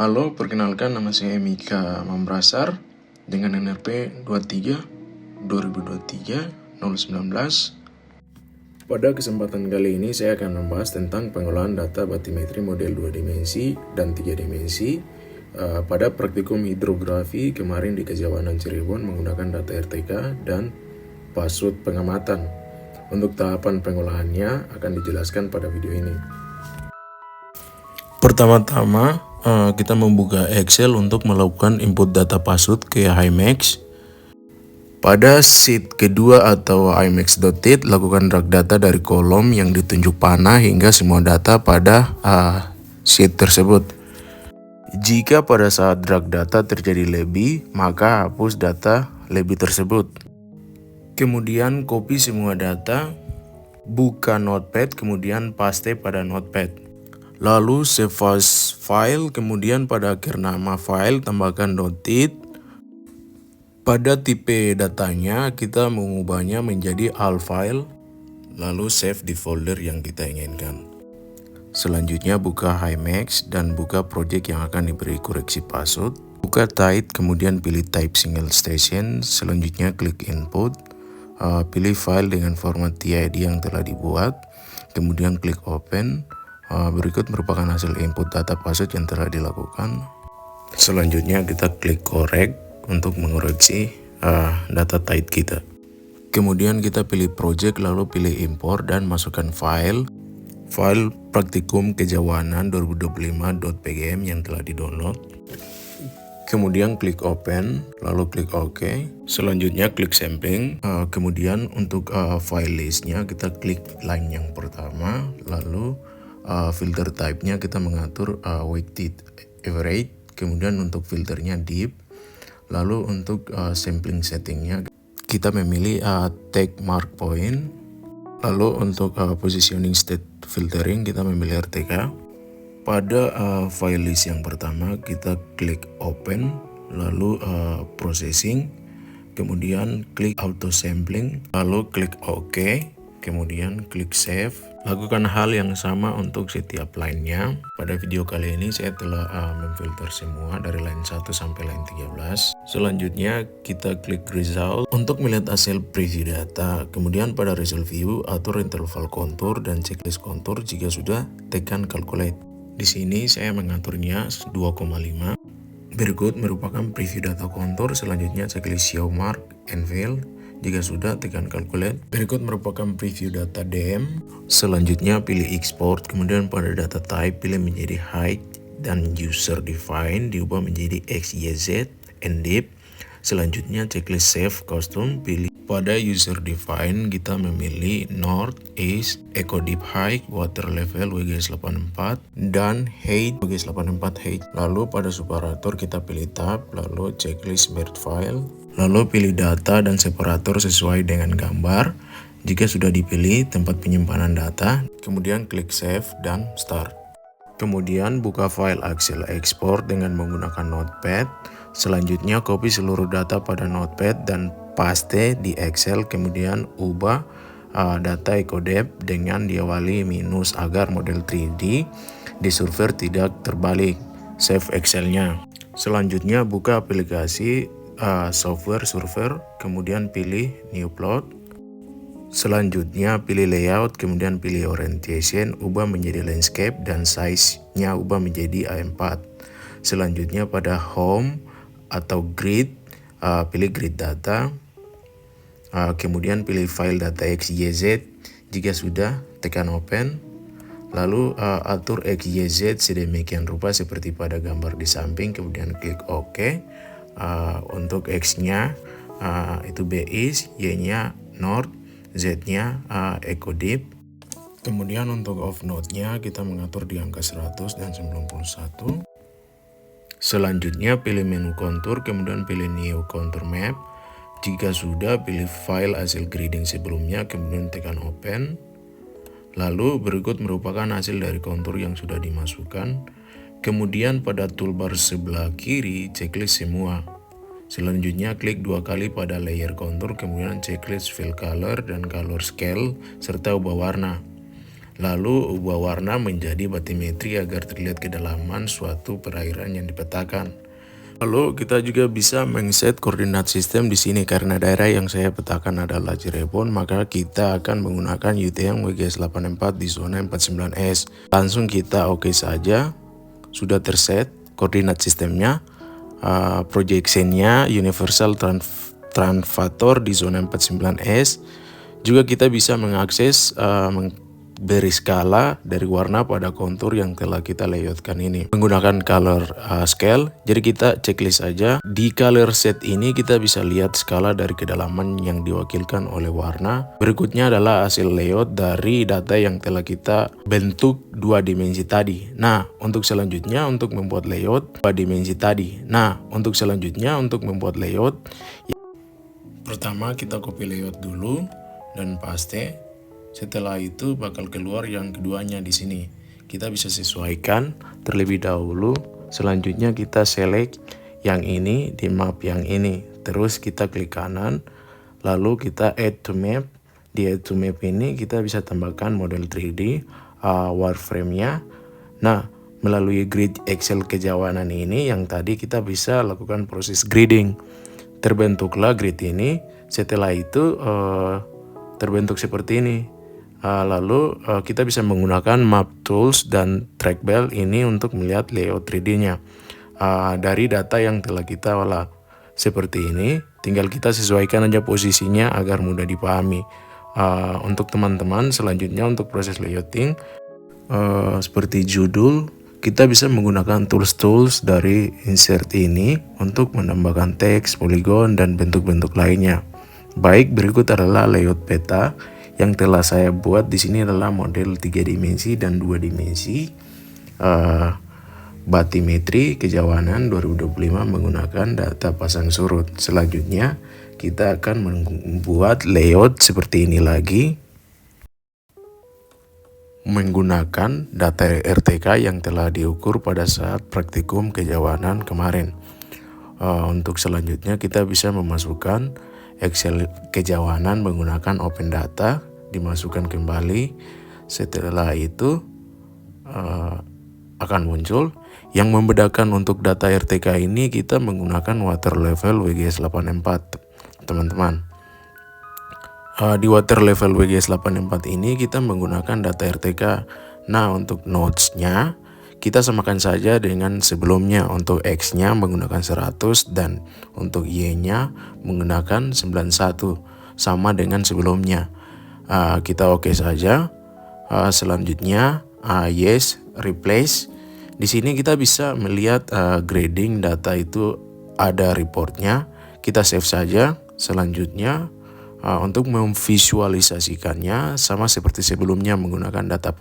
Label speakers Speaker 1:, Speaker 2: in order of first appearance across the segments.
Speaker 1: Halo, perkenalkan nama saya Mika Mambrasar dengan NRP 23 2023 019. Pada kesempatan kali ini saya akan membahas tentang pengolahan data batimetri model 2 dimensi dan 3 dimensi pada praktikum hidrografi kemarin di Kejawanan Cirebon menggunakan data RTK dan password pengamatan. Untuk tahapan pengolahannya akan dijelaskan pada video ini. Pertama-tama kita membuka Excel untuk melakukan input data password ke HiMax. Pada sheet kedua atau himax.tit, lakukan drag data dari kolom yang ditunjuk panah hingga semua data pada sheet tersebut. Jika pada saat drag data terjadi lebih, maka hapus data lebih tersebut. Kemudian copy semua data, buka Notepad, kemudian paste pada Notepad. Lalu save as file, kemudian pada akhir nama file tambahkan .tit. Pada tipe datanya kita mengubahnya menjadi AL file, lalu save di folder yang kita inginkan. Selanjutnya buka HiMax dan buka project yang akan diberi koreksi password. Buka tight, kemudian pilih type single station. Selanjutnya klik input, pilih file dengan format TID yang telah dibuat, kemudian klik open. Berikut merupakan hasil input data password yang telah dilakukan. Selanjutnya kita klik correct untuk mengoreksi data tight kita. Kemudian kita pilih project, lalu pilih import dan masukkan file praktikum kejawanan 2025.pgm yang telah di-download. Kemudian klik open, lalu klik OK. Selanjutnya klik sampling. Kemudian untuk file listnya kita klik line yang pertama, lalu filter type-nya kita mengatur weighted average. Kemudian untuk filternya deep. Lalu untuk sampling settingnya kita memilih tag mark point. Lalu untuk positioning state filtering kita memilih RTK. Pada file list yang pertama kita klik open, lalu processing, kemudian klik auto sampling, lalu klik OK, kemudian klik save. Lakukan hal yang sama untuk setiap line-nya. Pada video kali ini saya telah memfilter semua dari line 1 sampai line 13. Selanjutnya kita klik result untuk melihat hasil preview data. Kemudian pada result view atur interval kontur dan checklist kontur. Jika sudah, tekan calculate. Di sini saya mengaturnya 2,5. Berikut merupakan preview data kontur. Selanjutnya checklist show mark and fill. Jika sudah, tekan calculate. Berikut merupakan preview data DM. Selanjutnya pilih export, kemudian pada data type pilih menjadi height dan user define diubah menjadi XYZ and deep. Selanjutnya checklist save custom, pilih pada user define kita memilih north, east, eco deep height, water level WGS 84 dan height WGS 84 height. Lalu pada separator kita pilih tab, lalu checklist merge file. Lalu pilih data dan separator sesuai dengan gambar. Jika sudah dipilih tempat penyimpanan data, kemudian klik save dan start. Kemudian buka file Excel export dengan menggunakan Notepad. Selanjutnya copy seluruh data pada Notepad dan paste di Excel. Kemudian ubah data EcoDepth dengan diawali minus agar model 3D di server tidak terbalik. Save Excelnya. Selanjutnya buka aplikasi software server, kemudian pilih new plot. Selanjutnya pilih layout, kemudian pilih orientation, ubah menjadi landscape dan size-nya ubah menjadi A4. Selanjutnya pada home atau grid, pilih grid data. Kemudian pilih file data XYZ. Jika sudah, tekan open. Lalu atur XYZ sedemikian rupa seperti pada gambar di samping, kemudian klik OK. Untuk X-nya itu BIS, Y-nya North, Z-nya Eco Deep. Kemudian untuk off node-nya kita mengatur di angka 100 dan 91. Selanjutnya pilih menu kontur, kemudian pilih new contour map. Jika sudah, pilih file hasil grading sebelumnya, kemudian tekan open. Lalu berikut merupakan hasil dari kontur yang sudah dimasukkan. Kemudian pada toolbar sebelah kiri checklist semua. Selanjutnya klik 2 kali pada layer kontur, kemudian checklist fill color dan color scale serta ubah warna. Lalu ubah warna menjadi batimetri agar terlihat kedalaman suatu perairan yang dipetakan. Lalu kita juga bisa mengset koordinat sistem di sini karena daerah yang saya petakan adalah Cirebon, maka kita akan menggunakan UTM WGS84 di zona 49S. Langsung kita oke saja, sudah terset koordinat sistemnya, projectionnya universal translator di zona 49S. Juga kita bisa mengakses beri skala dari warna pada kontur yang telah kita layoutkan ini menggunakan color scale. Jadi kita checklist aja. Di color set ini kita bisa lihat skala dari kedalaman yang diwakilkan oleh warna. Berikutnya adalah hasil layout dari data yang telah kita bentuk 2 dimensi tadi. Nah, untuk selanjutnya untuk membuat layout 2 dimensi tadi. Pertama kita copy layout dulu dan paste. Setelah itu bakal keluar yang keduanya di sini. Kita bisa sesuaikan terlebih dahulu. Selanjutnya kita select yang ini di map yang ini. Terus kita klik kanan. Lalu kita add to map. Di add to map ini kita bisa tambahkan model 3D wireframe-nya. Nah, melalui grid Excel kejawanan ini yang tadi kita bisa lakukan proses gridding. Terbentuklah grid ini. Setelah itu terbentuk seperti ini. Lalu kita bisa menggunakan map tools dan trackball ini untuk melihat layout 3D-nya dari data yang telah kita olah. Seperti ini, tinggal kita sesuaikan aja posisinya agar mudah dipahami. Untuk teman-teman selanjutnya untuk proses layouting, seperti judul, kita bisa menggunakan tools dari insert ini untuk menambahkan teks, polygon, dan bentuk-bentuk lainnya. Baik, berikut adalah layout peta yang telah saya buat. Di sini adalah model 3 dimensi dan 2 dimensi batimetri kejawanan 2025 menggunakan data pasang surut. Selanjutnya kita akan membuat layout seperti ini lagi menggunakan data RTK yang telah diukur pada saat praktikum kejawanan kemarin. Untuk selanjutnya kita bisa memasukkan Excel kejawanan menggunakan open data, dimasukkan kembali. Setelah itu akan muncul yang membedakan. Untuk data RTK ini kita menggunakan water level WGS84 teman-teman. Di water level WGS84 ini kita menggunakan data RTK. Nah, untuk nodesnya kita samakan saja dengan sebelumnya. Untuk X-nya menggunakan 100 dan untuk Y-nya menggunakan 91, sama dengan sebelumnya. Kita oke saja. Selanjutnya yes, replace. Di sini kita bisa melihat grading data itu ada reportnya. Kita save saja. Selanjutnya untuk memvisualisasikannya sama seperti sebelumnya menggunakan data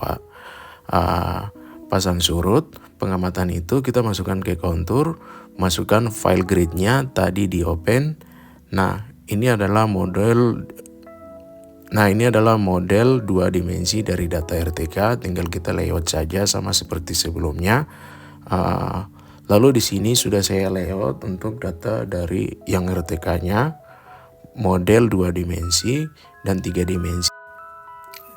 Speaker 1: pasang surut. Pengamatan itu kita masukkan ke kontur, masukkan file gridnya tadi di open. Nah, ini adalah model 2 dimensi dari data RTK. Tinggal kita layout saja sama seperti sebelumnya. Lalu di sini sudah saya layout untuk data dari yang RTK-nya model 2 dimensi dan 3 dimensi.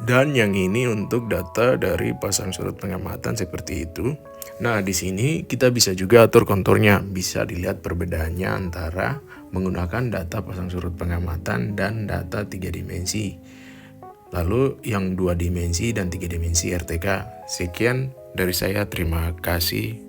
Speaker 1: Dan yang ini untuk data dari pasang surut pengamatan seperti itu. Nah, di sini kita bisa juga atur konturnya. Bisa dilihat perbedaannya antara menggunakan data pasang surut pengamatan dan data 3 dimensi. Lalu yang 2 dimensi dan 3 dimensi RTK. Sekian dari saya, terima kasih.